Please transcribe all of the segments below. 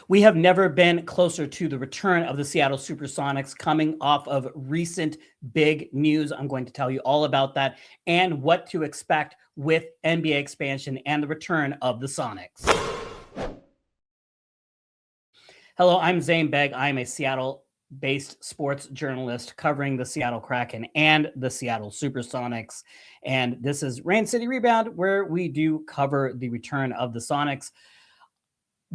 We have never been closer to the return of the Seattle Supersonics coming off of recent big news. I'm going to tell you all about that and what to expect with NBA expansion and the return of the Sonics. Hello, I'm Zaiem. I'm a Seattle-based sports journalist covering the Seattle Kraken and the Seattle Supersonics. And this is Rain City Rebound, where we do cover the return of the Sonics.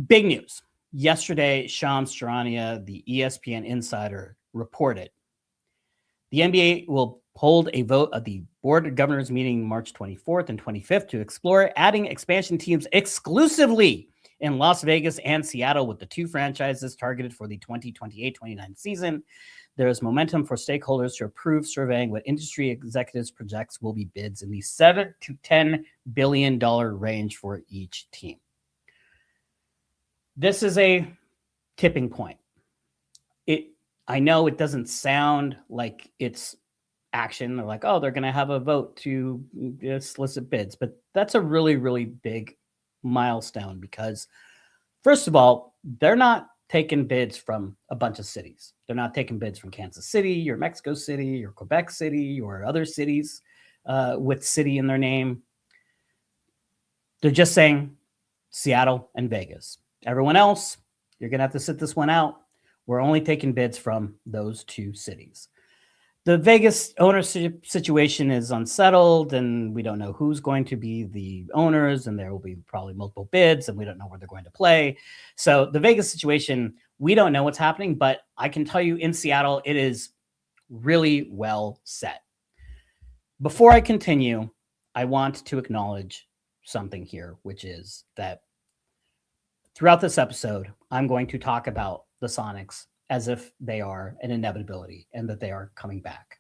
Big news. Yesterday, Shams Charania, the ESPN insider, reported the NBA will hold a vote at the Board of Governors meeting March 24th and 25th to explore adding expansion teams exclusively in Las Vegas and Seattle, with the two franchises targeted for the 2028-29 season. There is momentum for stakeholders to approve surveying what industry executives projects will be bids in the $7 to $10 billion range for each team. This is a tipping point. I know it doesn't sound like it's action. They're like, oh, they're going to have a vote to solicit bids. But that's a really, really big milestone because, first of all, they're not taking bids from a bunch of cities. They're not taking bids from Kansas City or Mexico City or Quebec City or other cities with city in their name. They're just saying Seattle and Vegas. Everyone else, you're going to have to sit this one out. We're only taking bids from those two cities. The Vegas ownership situation is unsettled, and we don't know who's going to be the owners, and there will be probably multiple bids, and we don't know where they're going to play. So the Vegas situation, we don't know what's happening, but I can tell you in Seattle, it is really well set. Before I continue, I want to acknowledge something here, which is that throughout this episode, I'm going to talk about the Sonics as if they are an inevitability and that they are coming back.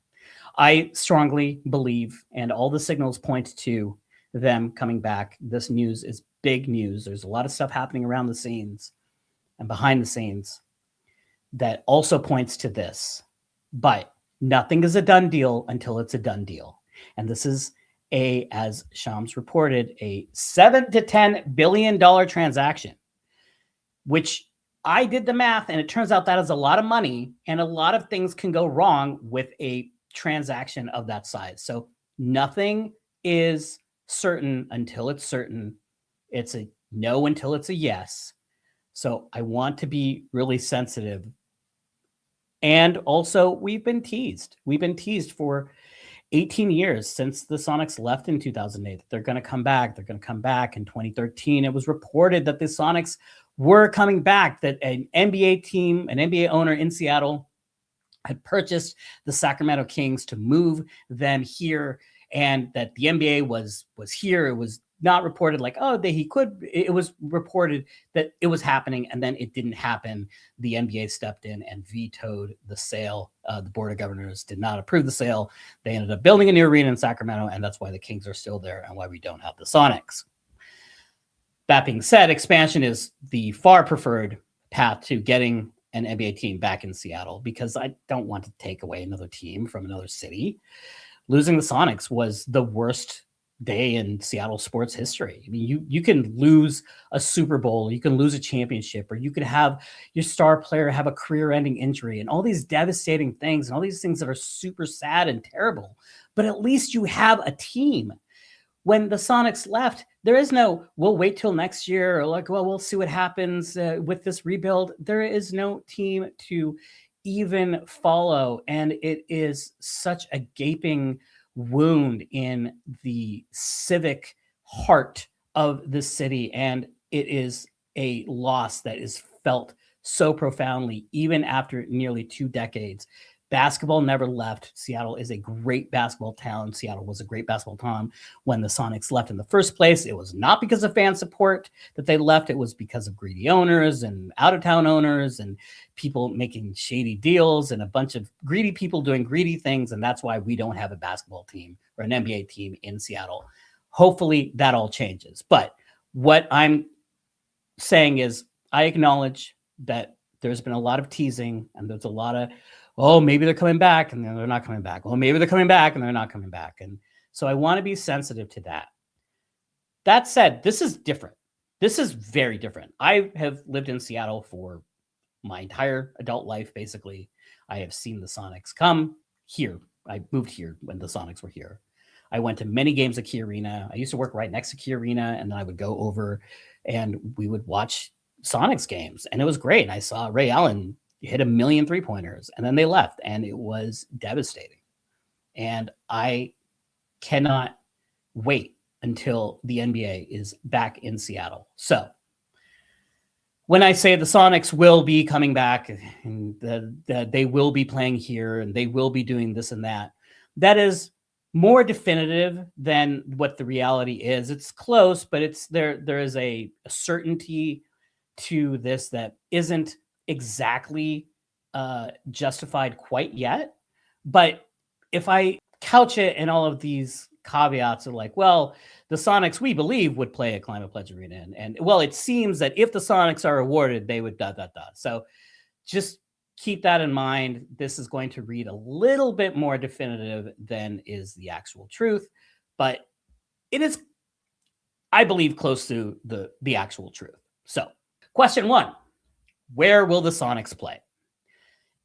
I strongly believe, and all the signals point to them coming back. This news is big news. There's a lot of stuff happening around the scenes and behind the scenes that also points to this. But nothing is a done deal until it's a done deal. And this is as Shams reported, a $7 to $10 billion transaction, which I did the math, and it turns out that is a lot of money, and a lot of things can go wrong with a transaction of that size. So nothing is certain until it's certain. It's a no until it's a yes. So I want to be really sensitive. And also, we've been teased. We've been teased for 18 years since the Sonics left in 2008 that they're going to come back. They're going to come back. In 2013, it was reported that the Sonics were coming back, that an NBA team, an NBA owner in Seattle had purchased the Sacramento Kings to move them here, and that the NBA was here. It was not reported like, oh, he could. It was reported that it was happening, and then it didn't happen. The NBA stepped in and vetoed the sale. The Board of Governors did not approve the sale. They ended up building a new arena in Sacramento, and that's why the Kings are still there and why we don't have the Sonics. That being said, expansion is the far preferred path to getting an NBA team back in Seattle, because I don't want to take away another team from another city. Losing the Sonics was the worst day in Seattle sports history. I mean, you can lose a Super Bowl, you can lose a championship, or you could have your star player have a career-ending injury, and all these devastating things, and all these things that are super sad and terrible. But at least you have a team. When the Sonics left, there is no, we'll wait till next year, or like, well, we'll see what happens with this rebuild. There is no team to even follow. And it is such a gaping wound in the civic heart of the city. And it is a loss that is felt so profoundly, even after nearly 2 decades. Basketball never left. Seattle is a great basketball town. Seattle was a great basketball town when the Sonics left in the first place. It was not because of fan support that they left. It was because of greedy owners and out-of-town owners and people making shady deals and a bunch of greedy people doing greedy things. And that's why we don't have a basketball team or an NBA team in Seattle. Hopefully that all changes. But what I'm saying is I acknowledge that there's been a lot of teasing and there's a lot of, oh, maybe they're coming back and then they're not coming back. Well, maybe they're coming back and they're not coming back. And so I want to be sensitive to that. That said, this is different. This is very different. I have lived in Seattle for my entire adult life, basically. I have seen the Sonics come here. I moved here when the Sonics were here. I went to many games at Key Arena. I used to work right next to Key Arena, and then I would go over and we would watch Sonics games, and it was great. I saw Ray Allen hit a million 3-pointers, and then they left, and it was devastating. And I cannot wait until the NBA is back in Seattle. So when I say the Sonics will be coming back and they will be playing here and they will be doing this and that, that is more definitive than what the reality is. It's close, but it's there is a certainty to this that isn't exactly justified quite yet. But if I couch it in all of these caveats of like, well, the Sonics, we believe, would play at Climate Pledge Arena. And well, it seems that if the Sonics are awarded, they would ... So just keep that in mind. This is going to read a little bit more definitive than is the actual truth, but it is, I believe, close to the actual truth. So question 1, where will the Sonics play?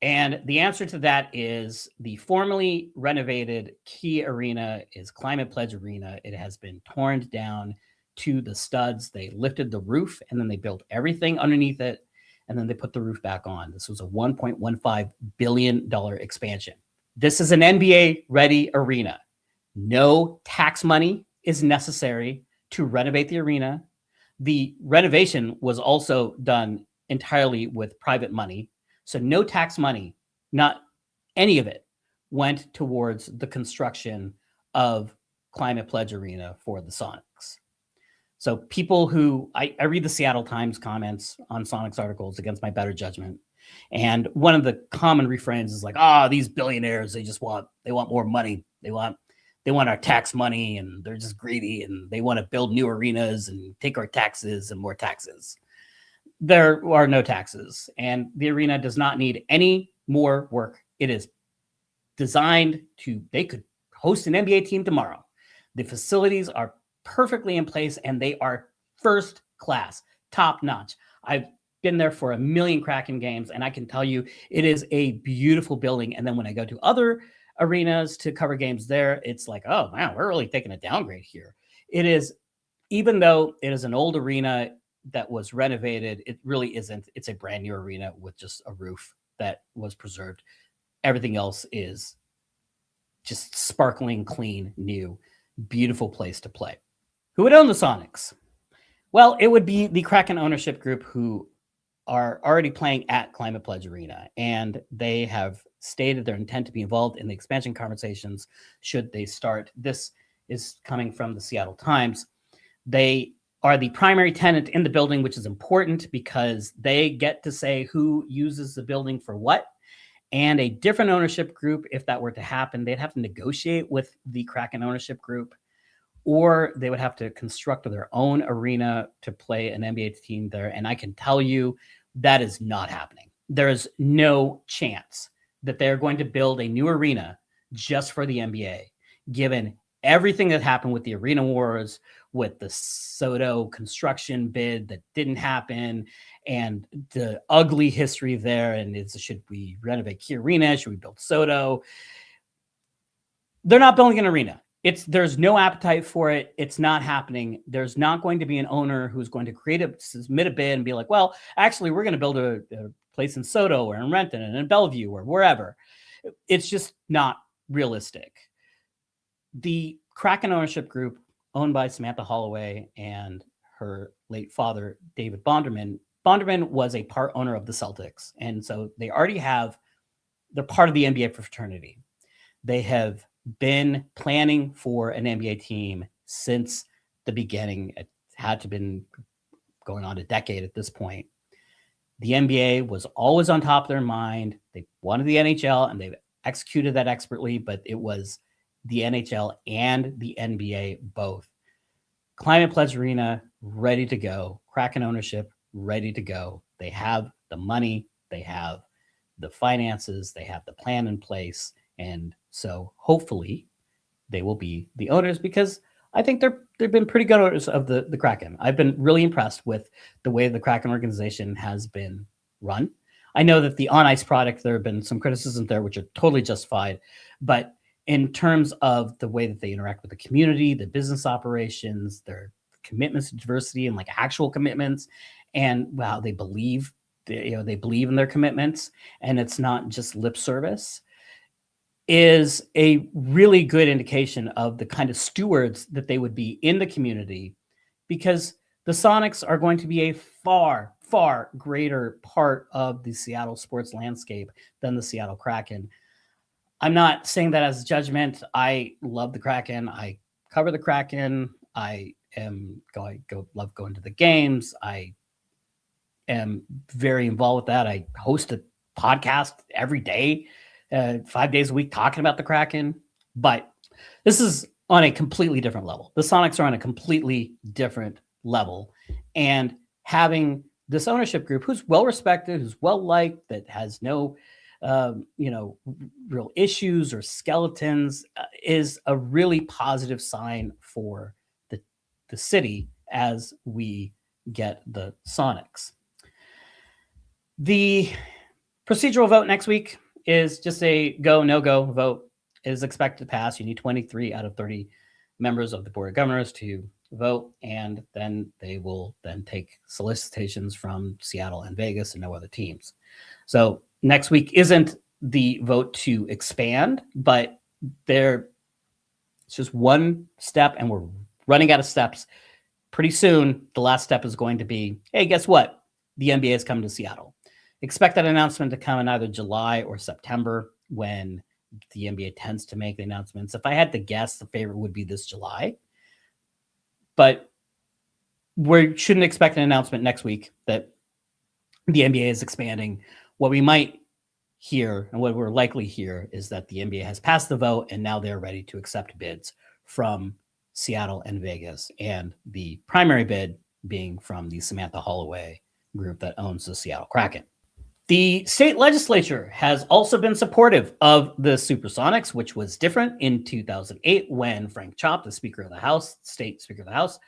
And the answer to that is the formerly renovated Key Arena is Climate Pledge Arena. It has been torn down to the studs. They lifted the roof and then they built everything underneath it. And then they put the roof back on. This was a $1.15 billion expansion. This is an NBA ready arena. No tax money is necessary to renovate the arena. The renovation was also done entirely with private money. So no tax money, not any of it, went towards the construction of Climate Pledge Arena for the Sonics. So people who, I read the Seattle Times comments on Sonics articles against my better judgment. And one of the common refrains is like, these billionaires, they want more money. They want our tax money and they're just greedy and they want to build new arenas and take our taxes and more taxes. There are no taxes, and the arena does not need any more work. It is designed they could host an NBA team tomorrow. The facilities are perfectly in place, and they are first class, top notch. I've been there for a million Kraken games, and I can tell you it is a beautiful building. And then when I go to other arenas to cover games there, it's like, oh, wow, we're really taking a downgrade here. It is, even though it is an old arena that was renovated, it really isn't. It's a brand new arena with just a roof that was preserved. Everything else is just sparkling, clean, new, beautiful place to play. Who would own the Sonics? Well, it would be the Kraken ownership group who are already playing at Climate Pledge Arena, and they have stated their intent to be involved in the expansion conversations should they start. This is coming from the Seattle Times. They are the primary tenant in the building, which is important because they get to say who uses the building for what. And a different ownership group, if that were to happen, they'd have to negotiate with the Kraken ownership group, or they would have to construct their own arena to play an NBA team there. And I can tell you that is not happening. There is no chance that they're going to build a new arena just for the NBA, given everything that happened with the arena wars, with the Soto construction bid that didn't happen, and the ugly history there. And should we renovate Key Arena? Should we build Soto? They're not building an arena. There's no appetite for it. It's not happening. There's not going to be an owner who's going to submit a bid and be like, well, actually, we're going to build a place in Soto or in Renton and in Bellevue or wherever. It's just not realistic. The Kraken ownership group, owned by Samantha Holloway and her late father, David Bonderman. Bonderman was a part owner of the Celtics. And so they're part of the NBA fraternity. They have been planning for an NBA team since the beginning. It had to have been going on a decade at this point. The NBA was always on top of their mind. They wanted the NHL and they've executed that expertly, but it was the NHL and the NBA both. Climate Pledge Arena, ready to go. Kraken ownership, ready to go. They have the money, they have the finances, they have the plan in place. And so hopefully they will be the owners, because I think they've been pretty good owners of the Kraken. I've been really impressed with the way the Kraken organization has been run. I know that the on ice product, there have been some criticisms there, which are totally justified. But in terms of the way that they interact with the community, the business operations, their commitments to diversity and like actual commitments, and wow, they believe, they believe in their commitments, and it's not just lip service, is a really good indication of the kind of stewards that they would be in the community, because the Sonics are going to be a far, far greater part of the Seattle sports landscape than the Seattle Kraken. I'm not saying that as a judgment. I love the Kraken. I cover the Kraken. I love going to the games. I am very involved with that. I host a podcast every day, 5 days a week, talking about the Kraken. But this is on a completely different level. The Sonics are on a completely different level, and having this ownership group who's well respected, who's well liked, that has no real issues or skeletons, is a really positive sign for the city as we get the Sonics. The procedural vote next week is just a go, no-go vote. It is expected to pass. You need 23 out of 30 members of the Board of Governors to vote, and then they will then take solicitations from Seattle and Vegas and no other teams. So next week isn't the vote to expand, but it's just one step, and we're running out of steps. Pretty soon, the last step is going to be, hey, guess what? The NBA is coming to Seattle. Expect that announcement to come in either July or September, when the NBA tends to make the announcements. If I had to guess, the favorite would be this July. But we shouldn't expect an announcement next week that the NBA is expanding. What we might hear, and what we're likely hear, is that the NBA has passed the vote and now they're ready to accept bids from Seattle and Vegas, and the primary bid being from the Samantha Holloway group that owns the Seattle Kraken. The state legislature has also been supportive of the Supersonics, which was different in 2008 when Frank Chop, the Speaker of the House, state Speaker of the House,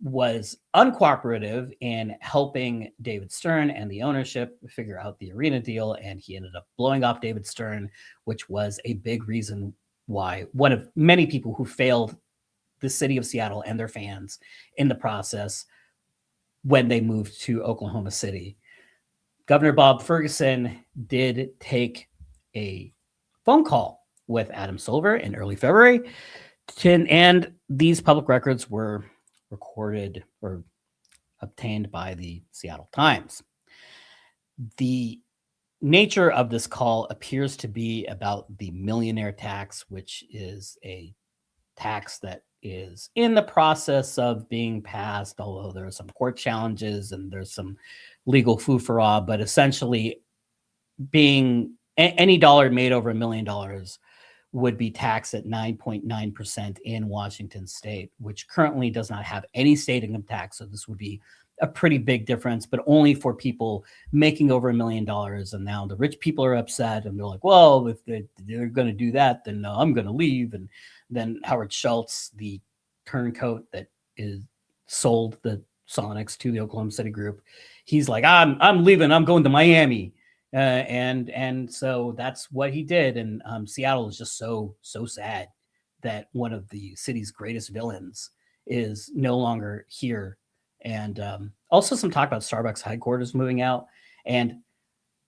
was uncooperative in helping David Stern and the ownership figure out the arena deal, and he ended up blowing off David Stern, which was a big reason why, one of many people who failed the city of Seattle and their fans in the process when they moved to Oklahoma City. Governor Bob Ferguson did take a phone call with Adam Silver in early February, and these public records were recorded or obtained by the Seattle Times. The nature of this call appears to be about the millionaire tax, which is a tax that is in the process of being passed, although there are some court challenges and there's some legal foo-for-ah, but essentially being any dollar made over $1 million would be taxed at 9.9% in Washington state, which currently does not have any state income tax. So this would be a pretty big difference, but only for people making over $1 million. And now the rich people are upset, and they're like, well, if they're going to do that, then I'm going to leave. And then Howard Schultz, the turncoat that sold the Sonics to the Oklahoma City group, he's like, I'm leaving. I'm going to Miami. And so that's what he did. And Seattle is just so sad that one of the city's greatest villains is no longer here. And also some talk about Starbucks headquarters moving out. And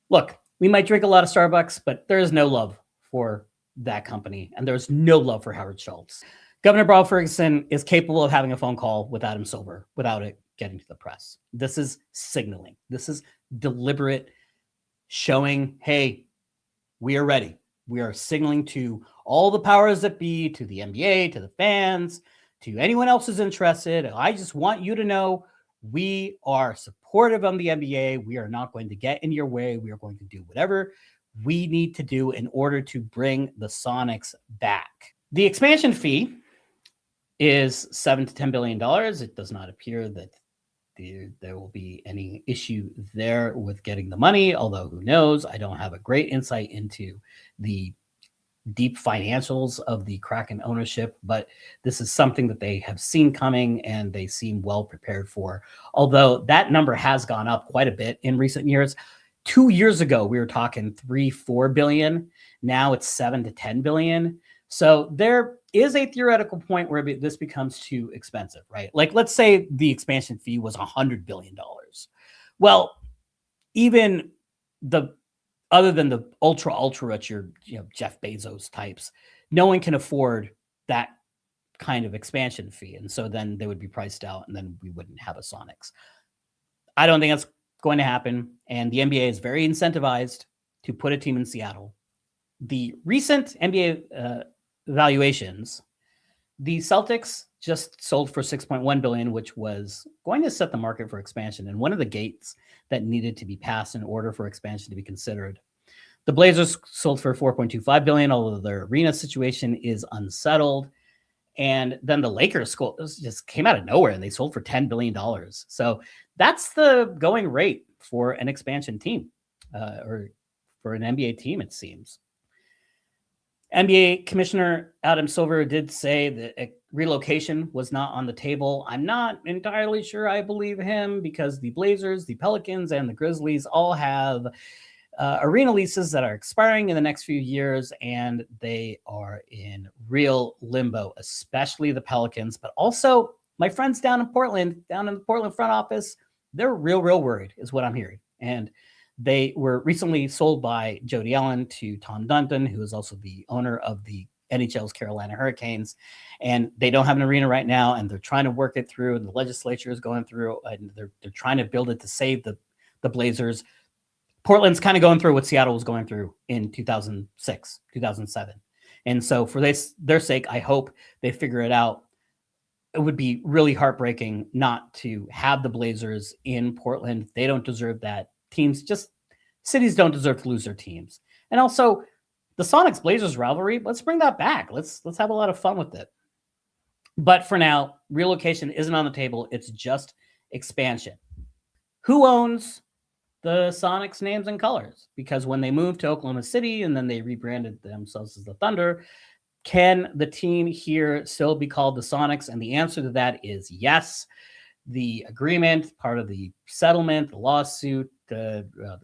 look, we might drink a lot of Starbucks, but there is no love for that company, and there's no love for Howard Schultz. Governor Bob Ferguson is capable of having a phone call with Adam Silver without it getting to the press. This is signaling. This is deliberate showing, hey, we are ready. We are signaling to all the powers that be, to the NBA, to the fans, to anyone else who's interested. I just want you to know we are supportive of the NBA. We are not going to get in your way. We are going to do whatever we need to do in order to bring the Sonics back. The expansion fee is $7 to $10 billion. It does not appear that there will be any issue there with getting the money, although who knows? I don't have a great insight into the deep financials of the Kraken ownership, but this is something that they have seen coming and they seem well prepared for. Although that number has gone up quite a bit in recent years. 2 years ago, we were talking 3-4 billion. Now it's 7 to 10 billion. So there is a theoretical point where this becomes too expensive, right? Like, let's say the expansion fee was $100 billion. Well, even other than the ultra rich, Jeff Bezos types, no one can afford that kind of expansion fee. And so then they would be priced out and then we wouldn't have a Sonics. I don't think that's going to happen. And the NBA is very incentivized to put a team in Seattle. The recent NBA valuations, the Celtics just sold for $6.1 billion, which was going to set the market for expansion and one of the gates that needed to be passed in order for expansion to be considered. The Blazers sold for $4.25 billion, although their arena situation is unsettled. And then the Lakers just came out of nowhere and they sold for $10 billion. So that's the going rate for an expansion team, or for an NBA team, it seems. NBA Commissioner Adam Silver did say that a relocation was not on the table. I'm not entirely sure I believe him, because the Blazers, the Pelicans, and the Grizzlies all have arena leases that are expiring in the next few years, and they are in real limbo, especially the Pelicans, but also my friends down in the Portland front office. They're real worried, is what I'm hearing. And they were recently sold by Jody Allen to Tom Dunton, who is also the owner of the NHL's Carolina Hurricanes. And they don't have an arena right now, and they're trying to work it through, and the legislature is going through, and they're trying to build it to save the Blazers. Portland's kind of going through what Seattle was going through in 2006, 2007. And so for their sake, I hope they figure it out. It would be really heartbreaking not to have the Blazers in Portland. They don't deserve that. Cities don't deserve to lose their teams. And also, the Sonics Blazers rivalry, let's bring that back. Let's have a lot of fun with it. But for now, relocation isn't on the table. It's just expansion. Who owns the Sonics names and colors? Because when they moved to Oklahoma City and then they rebranded themselves as the Thunder, can the team here still be called the Sonics? And the answer to that is yes. The agreement, part of the settlement, the lawsuit,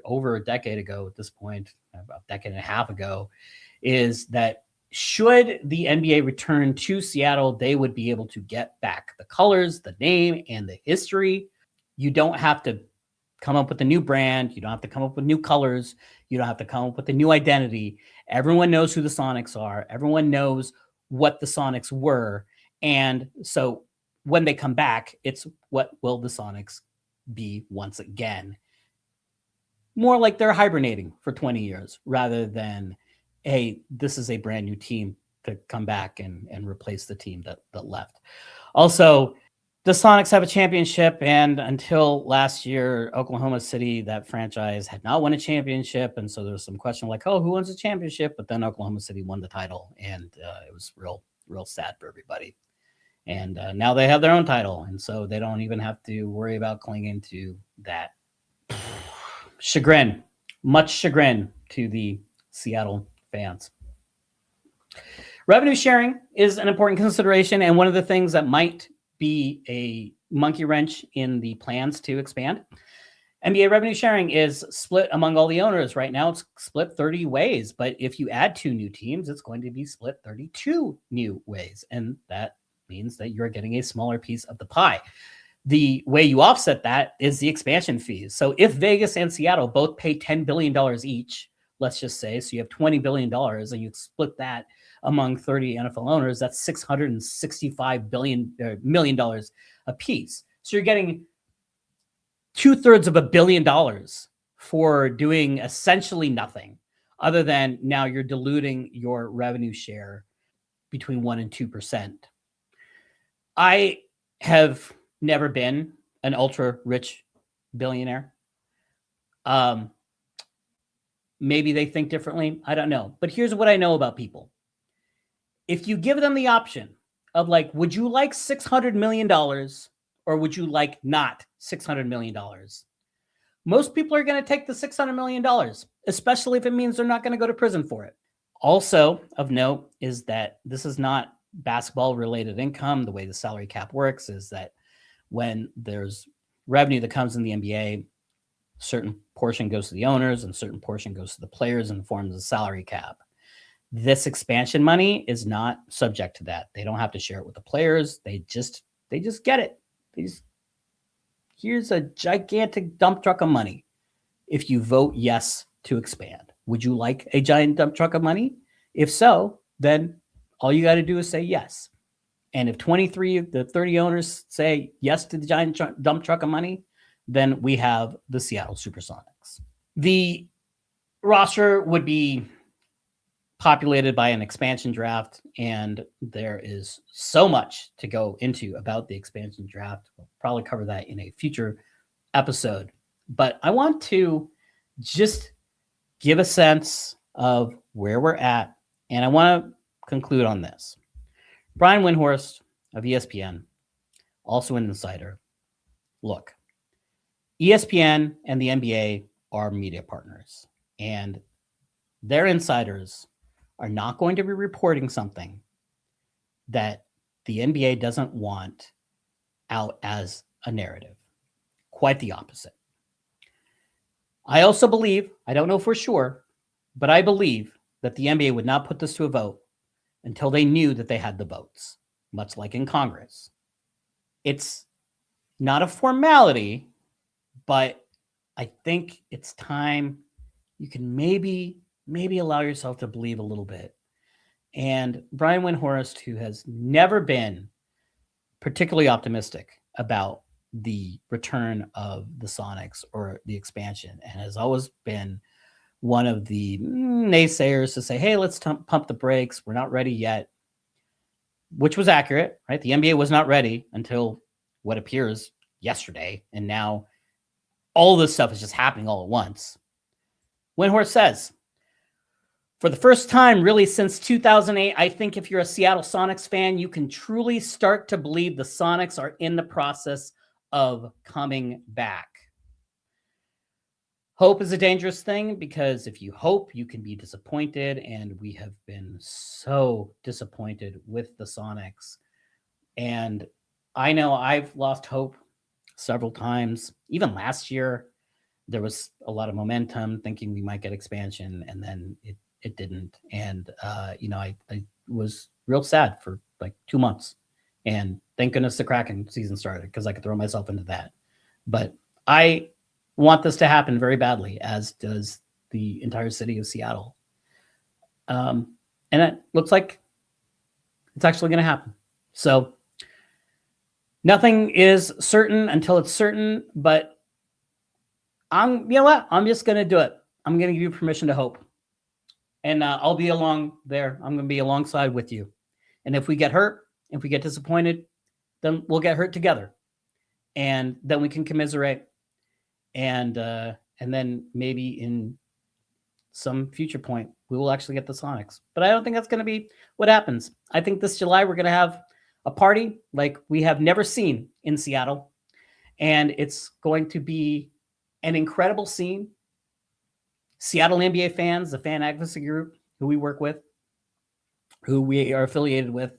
over a decade ago at this point, about a decade and a half ago, is that should the NBA return to Seattle, they would be able to get back the colors, the name, and the history. You don't have to come up with a new brand. You don't have to come up with new colors. You don't have to come up with a new identity. Everyone knows who the Sonics are. Everyone knows what the Sonics were. And so when they come back, it's what will the Sonics be once again? More like they're hibernating for 20 years rather than, hey, this is a brand new team to come back and replace the team that left. Also, the Sonics have a championship, and until last year, Oklahoma City, that franchise, had not won a championship. And so there was some question like, oh, who wins the championship? But then Oklahoma City won the title, and it was real sad for everybody. And now they have their own title, and so they don't even have to worry about clinging to that. Much chagrin to the Seattle fans. Revenue sharing is an important consideration, and one of the things that might be a monkey wrench in the plans to expand. NBA revenue sharing is split among all the owners. Right now, it's split 30 ways, but if you add 2 new teams, it's going to be split 32 new ways, and that means that you're getting a smaller piece of the pie. The way you offset that is the expansion fees. So if Vegas and Seattle both pay $10 billion each, let's just say, so you have $20 billion and you split that among 30 NFL owners, that's $665 million a piece. So you're getting 2/3 of $1 billion for doing essentially nothing, other than now you're diluting your revenue share between 1% and 2%. I have never been an ultra rich billionaire. Maybe they think differently. I don't know. But here's what I know about people. If you give them the option of like, would you like $600 million or would you like not $600 million? Most people are going to take the $600 million, especially if it means they're not going to go to prison for it. Also of note is that this is not basketball related income. The way the salary cap works is that when there's revenue that comes in the NBA, certain portion goes to the owners and certain portion goes to the players in the form of the salary cap. This expansion money is not subject to that. They don't have to share it with the players. They just get it. Here's a gigantic dump truck of money. If you vote yes to expand, would you like a giant dump truck of money? If so, then all you got to do is say yes. And if 23 of the 30 owners say yes to the giant dump truck of money, then we have the Seattle Supersonics. The roster would be populated by an expansion draft, and there is so much to go into about the expansion draft. We'll probably cover that in a future episode. But I want to just give a sense of where we're at, and I want to conclude on this. Brian Windhorst of ESPN, also an insider. Look, ESPN and the NBA are media partners, and their insiders are not going to be reporting something that the NBA doesn't want out as a narrative. Quite the opposite. I also believe, I don't know for sure, but I believe that the NBA would not put this to a vote until they knew that they had the votes, much like in Congress. It's not a formality, but I think it's time you can maybe allow yourself to believe a little bit. And Brian Windhorst, who has never been particularly optimistic about the return of the Sonics or the expansion, and has always been one of the naysayers to say, hey, let's pump the brakes. We're not ready yet, which was accurate, right? The NBA was not ready until what appears yesterday. And now all this stuff is just happening all at once. Windhorst says, for the first time, really, since 2008, I think if you're a Seattle Sonics fan, you can truly start to believe the Sonics are in the process of coming back. Hope is a dangerous thing because if you hope, you can be disappointed. And we have been so disappointed with the Sonics. And I know I've lost hope several times. Even last year, there was a lot of momentum thinking we might get expansion, and then it didn't. And, I was real sad for like 2 months. And thank goodness the Kraken season started because I could throw myself into that. But I want this to happen very badly, as does the entire city of Seattle. And it looks like it's actually going to happen. So nothing is certain until it's certain, but you know what? I'm just going to do it. I'm going to give you permission to hope. And I'll be along there. I'm going to be alongside with you. And if we get hurt, if we get disappointed, then we'll get hurt together. And then we can commiserate. And then maybe in some future point, we will actually get the Sonics. But I don't think that's going to be what happens. I think this July, we're going to have a party like we have never seen in Seattle. And it's going to be an incredible scene. Seattle NBA fans, the fan advocacy group who we work with, who we are affiliated with,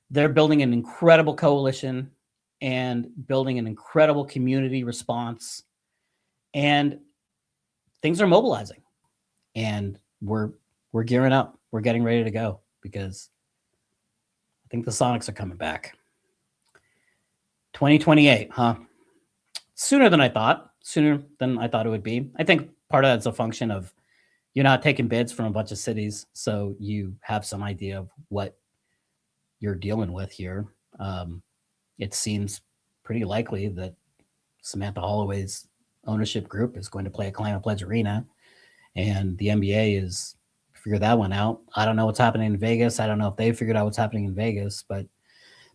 they're building an incredible coalition and building an incredible community response. And things are mobilizing. And we're gearing up. We're getting ready to go because I think the Sonics are coming back. 2028, huh? Sooner than I thought it would be. I think part of that's a function of you're not taking bids from a bunch of cities, so you have some idea of what you're dealing with here. It seems pretty likely that Samantha Holloway's ownership group is going to play a Climate Pledge Arena, and the NBA is figured that one out. I don't know what's happening in Vegas. I don't know if they figured out what's happening in Vegas, but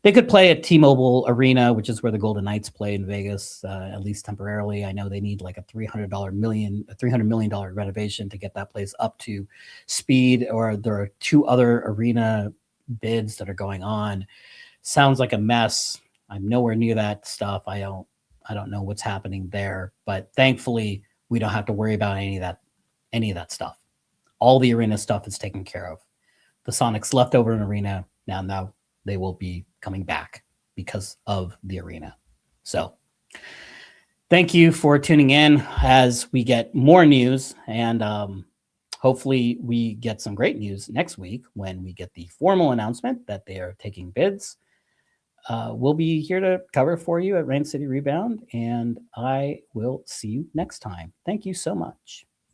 they could play at T-Mobile Arena, which is where the Golden Knights play in Vegas, at least temporarily. I know they need like a $300 million renovation to get that place up to speed, or there are 2 other arena bids that are going on. Sounds like a mess. I'm nowhere near that stuff. I don't know what's happening there, but thankfully we don't have to worry about any of that stuff. all the arena stuff is taken care of. The Sonics left over an arena. Now they will be coming back because of the arena. So thank you for tuning in as we get more news, and hopefully we get some great news next week when we get the formal announcement that they are taking bids. We'll be here to cover for you at Rain City Rebound, and I will see you next time. Thank you so much.